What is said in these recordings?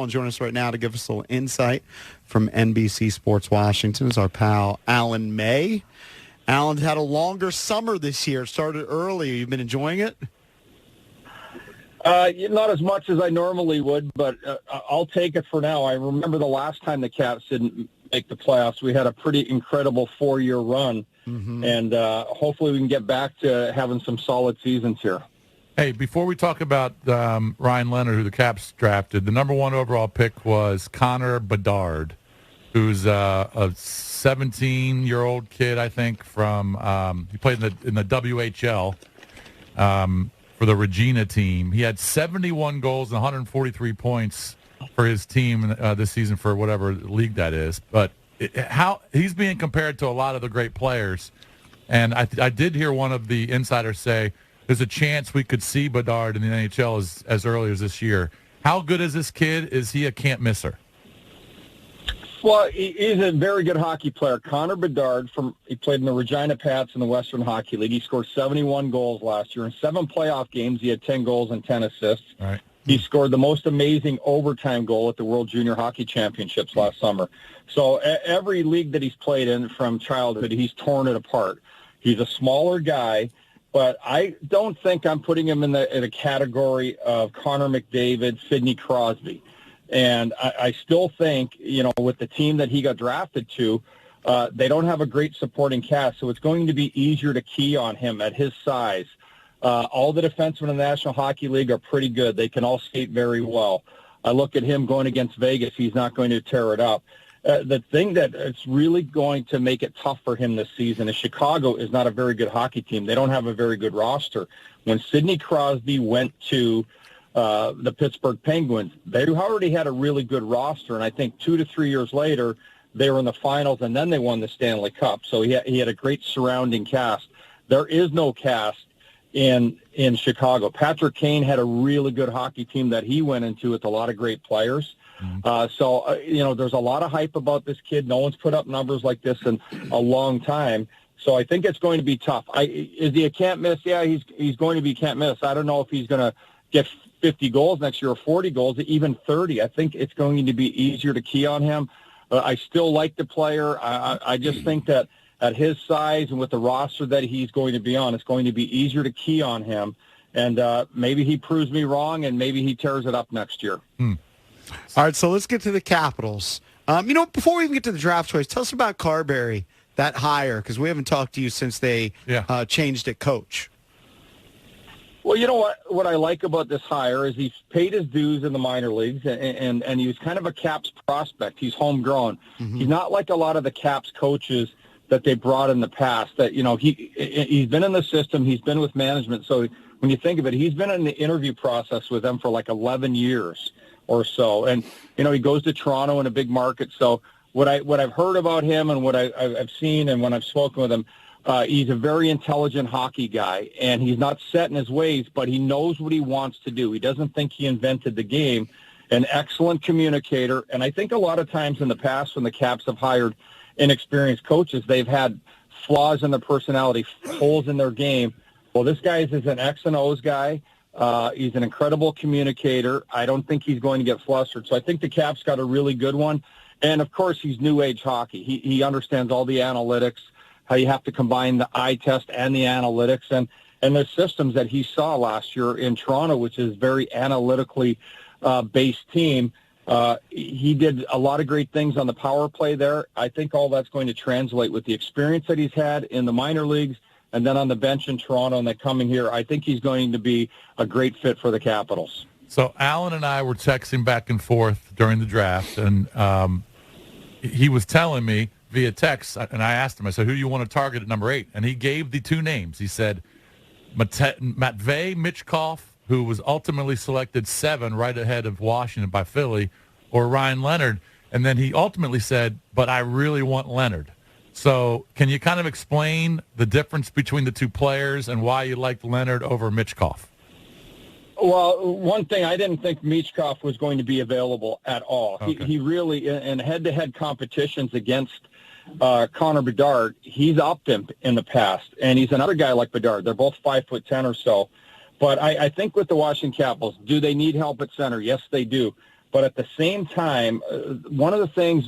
And joining us right now to give us a little insight from NBC Sports Washington is our pal Alan May. Alan's had a longer summer this year. It started early. You've been enjoying it? Not as much as I normally would, but I'll take it for now. I remember the last time the Caps didn't make the playoffs. We had a pretty incredible 4-year run, and hopefully we can get back to having some solid seasons here. Hey, before we talk about Ryan Leonard, who the Caps drafted, the number 1 overall pick was Connor Bedard, who's a 17-year-old kid, I think, from he played in the WHL for the Regina team. He had 71 goals and 143 points for his team this season for whatever league that is. But how he's being compared to a lot of the great players, and I did hear one of the insiders say there's a chance we could see Bedard in the NHL as early as this year. How good is this kid? Is he a can't-misser? Well, he's a very good hockey player. Connor Bedard, he played in the Regina Pats in the Western Hockey League. He scored 71 goals last year. In 7 playoff games, he had 10 goals and 10 assists. All right. He scored the most amazing overtime goal at the World Junior Hockey Championships last summer. So every league that he's played in from childhood, he's torn it apart. He's a smaller guy, but I don't think I'm putting him in a category of Connor McDavid, Sidney Crosby. And I still think, with the team that he got drafted to, they don't have a great supporting cast, so it's going to be easier to key on him at his size. All the defensemen in the National Hockey League are pretty good. They can all skate very well. I look at him going against Vegas. He's not going to tear it up. The thing that it's really going to make it tough for him this season is Chicago is not a very good hockey team. They don't have a very good roster. When Sidney Crosby went to the Pittsburgh Penguins, they already had a really good roster, and I think 2 to 3 years later, they were in the finals, and then they won the Stanley Cup. So he had a great surrounding cast. There is no cast in Chicago. Patrick Kane had a really good hockey team that he went into with a lot of great players. So there's a lot of hype about this kid. No one's put up numbers like this in a long time. So I think it's going to be tough. Is he a can't miss? Yeah, he's going to be can't miss. I don't know if he's going to get 50 goals next year or 40 goals, even 30. I think it's going to be easier to key on him. I still like the player. I just think that at his size and with the roster that he's going to be on, it's going to be easier to key on him. And maybe he proves me wrong, and maybe he tears it up next year. All right, so let's get to the Capitals. Before we even get to the draft choice, tell us about Carberry, that hire, because we haven't talked to you since they changed at coach. Well, you know what I like about this hire is he's paid his dues in the minor leagues, and he was kind of a Caps prospect. He's homegrown. He's not like a lot of the Caps coaches that they brought in the past. That he's been in the system. He's been with management. So when you think of it, he's been in the interview process with them for like 11 years or so. And he goes to Toronto in a big market. So what I've heard about him and what I've seen and when I've spoken with him. He's a very intelligent hockey guy, and he's not set in his ways, but he knows what he wants to do. He doesn't think he invented the game. An excellent communicator, and I think a lot of times in the past when the Caps have hired inexperienced coaches, they've had flaws in their personality, holes in their game. Well, this guy is an X and O's guy. He's an incredible communicator. I don't think he's going to get flustered. So I think the Caps got a really good one. And, of course, he's new age hockey. He understands all the analytics, how you have to combine the eye test and the analytics, and the systems that he saw last year in Toronto, which is very analytically based team. He did a lot of great things on the power play there. I think all that's going to translate with the experience that he's had in the minor leagues and then on the bench in Toronto and then coming here. I think he's going to be a great fit for the Capitals. So Alan and I were texting back and forth during the draft, and he was telling me via text, and I asked him, I said, who do you want to target at number 8? And he gave the 2 names. He said Matvei Michkov, who was ultimately selected 7 right ahead of Washington by Philly, or Ryan Leonard. And then he ultimately said, but I really want Leonard. So can you kind of explain the difference between the 2 players and why you liked Leonard over Michkov? Well, one thing, I didn't think Michkov was going to be available at all. Okay. He really, in head-to-head competitions against Connor Bedard, he's upped him in the past, and he's another guy like Bedard. They're both 5'10" or so. But I think with the Washington Capitals, do they need help at center? Yes, they do. But at the same time, one of the things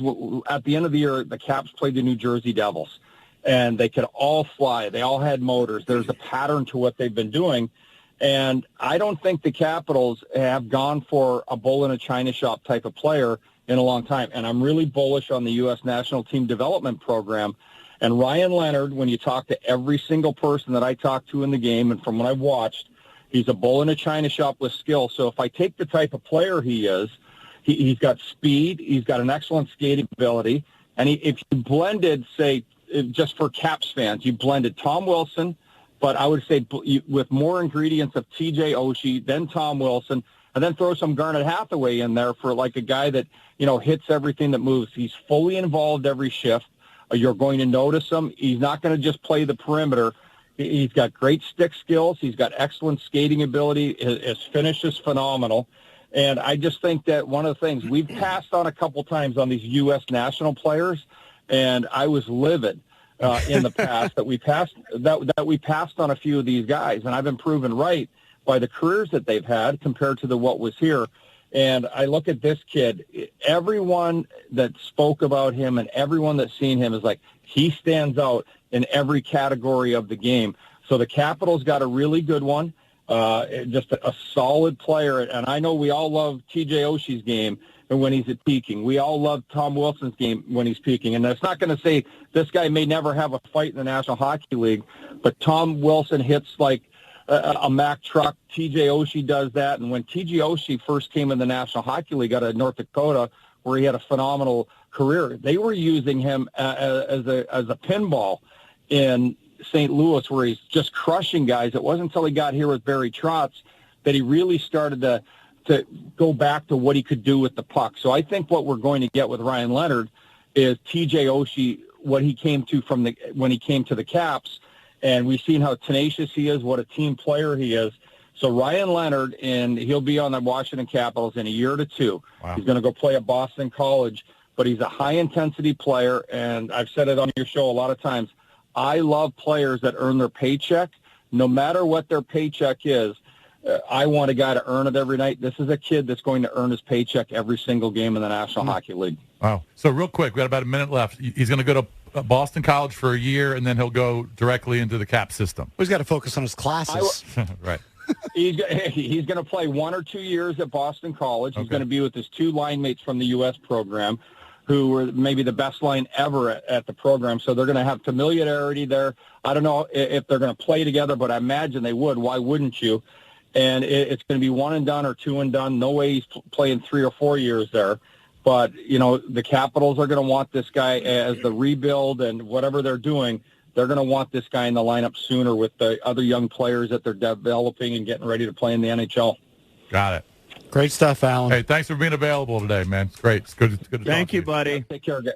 at the end of the year, the Caps played the New Jersey Devils, and they could all fly. They all had motors. There's a pattern to what they've been doing. And I don't think the Capitals have gone for a bull in a china shop type of player in a long time. And I'm really bullish on the U.S. national team development program. And Ryan Leonard, when you talk to every single person that I talk to in the game and from what I've watched, he's a bull in a china shop with skill. So if I take the type of player he is, he's got speed, he's got an excellent skating ability, and if you blended, say, just for Caps fans, you blended Tom Wilson, but I would say with more ingredients of TJ Oshie, then Tom Wilson, and then throw some Garnet Hathaway in there for like a guy that, hits everything that moves. He's fully involved every shift. You're going to notice him. He's not going to just play the perimeter. He's got great stick skills. He's got excellent skating ability. His finish is phenomenal. And I just think that one of the things we've passed on a couple times on these U.S. national players, and I was livid in the past that we passed on a few of these guys, and I've been proven right by the careers that they've had compared to what was here. And I look at this kid, everyone that spoke about him and everyone that's seen him is like, he stands out in every category of the game. So the Capitals got a really good one. Just a solid player, and I know we all love TJ Oshie's game when he's at peaking. We all love Tom Wilson's game when he's peaking, and that's not going to say this guy may never have a fight in the National Hockey League, but Tom Wilson hits like a Mack truck. TJ Oshie does that, and when TJ Oshie first came in the National Hockey League out of North Dakota, where he had a phenomenal career, they were using him as a pinball in St. Louis, where he's just crushing guys. It wasn't until he got here with Barry Trotz that he really started to go back to what he could do with the puck. So I think what we're going to get with Ryan Leonard is TJ Oshie, what he came to when he came to the Caps, and we've seen how tenacious he is, what a team player he is. So Ryan Leonard, and he'll be on the Washington Capitals in a year to two. Wow. He's going to go play at Boston College, but he's a high-intensity player, and I've said it on your show a lot of times. I love players that earn their paycheck. No matter what their paycheck is, I want a guy to earn it every night. This is a kid that's going to earn his paycheck every single game in the National Hockey League. Wow. So real quick, we got about a minute left. He's going to go to Boston College for a year, and then he'll go directly into the Cap system. He's got to focus on his classes. Right. He's going to play 1 or 2 years at Boston College. He's going to be with his 2 line mates from the U.S. program, who were maybe the best line ever at the program. So they're going to have familiarity there. I don't know if they're going to play together, but I imagine they would. Why wouldn't you? And it's going to be 1 and done or 2 and done. No way he's playing 3 or 4 years there. But, the Capitals are going to want this guy as the rebuild and whatever they're doing. They're going to want this guy in the lineup sooner with the other young players that they're developing and getting ready to play in the NHL. Got it. Great stuff, Alan. Hey, thanks for being available today, man. It's great. It's good to talk Thank to you, buddy. Take care, guys.